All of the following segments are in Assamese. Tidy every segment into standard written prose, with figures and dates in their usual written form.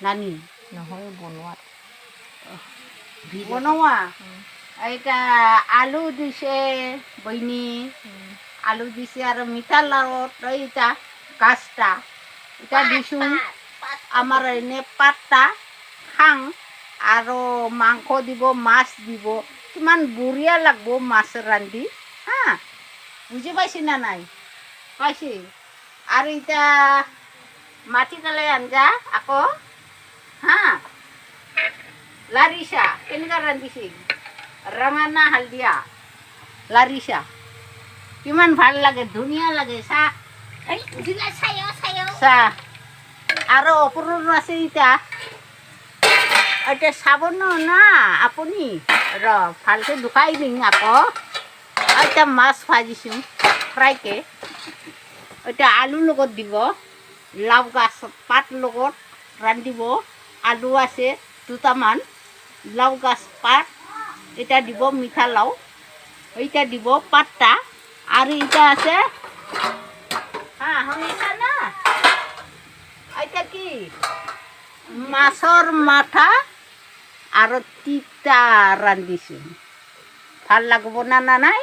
নানি নহয় বনোৱাত বনোৱা এইটা আলু দিছে বইনি আলু দিছে আৰু মিঠা লাওত এইটা গাছটা এটা দিছোঁ আমাৰ এনে পাতটা খাং আৰু মাংস দিব মাছ দিব কিমান বঢ়িয়া লাগব মাছ ৰান্ধি হা বুজি পাইছে না নাই পাইছে আৰু এতিয়া মাটিকালে আঞ্জা আকৌ হা লাৰিছা কেনেকুৱা ৰান্ধিছে ৰঙা না হালধীয়া লাৰিছা কিমান ভাল লাগে ধুনীয়া লাগে চাহ চাহ আৰু অপূৰ্ণ আছে এতিয়া এতিয়া চাব না আপুনি ৰ ভালকৈ দুখাই দিম আকৌ এতিয়া মাছ ভাজিছোঁ ফ্ৰাইকৈ এতিয়া আলুৰ লগত দিব লাও গাছ পাত লগত ৰান্ধিব আলু আছে দুটামান লাও গাছ পাত এটা দিব মিঠা লাও এইটা দিব পাতটা আৰু এটা আছে হা শুনিছা না এতিয়া কি মাছৰ মাথা আৰু তিতা ৰান্ধিছোঁ ভাল লাগিব না নাই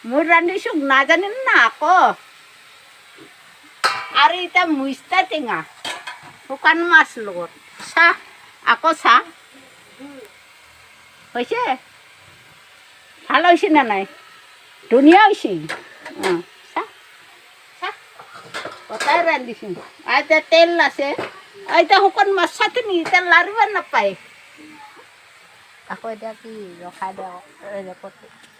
মই ৰান্ধিছোঁ নাজানিম না আকৌ আৰু এতিয়া মুইষ্টা টেঙা শুকান মাছ লগত চাহ আকৌ চাহ হৈছে ভাল হৈছে না নাই ধুনীয়া হৈছে অঁ চাহ চাহ কটাই ৰান্ধিছোঁ এতিয়া তেল আছে এতিয়া শুকান মাছ চাটনি তেল লাৰিব নাপায় আকৌ এতিয়া কি ৰখাই দিয়ক ৰেকৰ্ডটো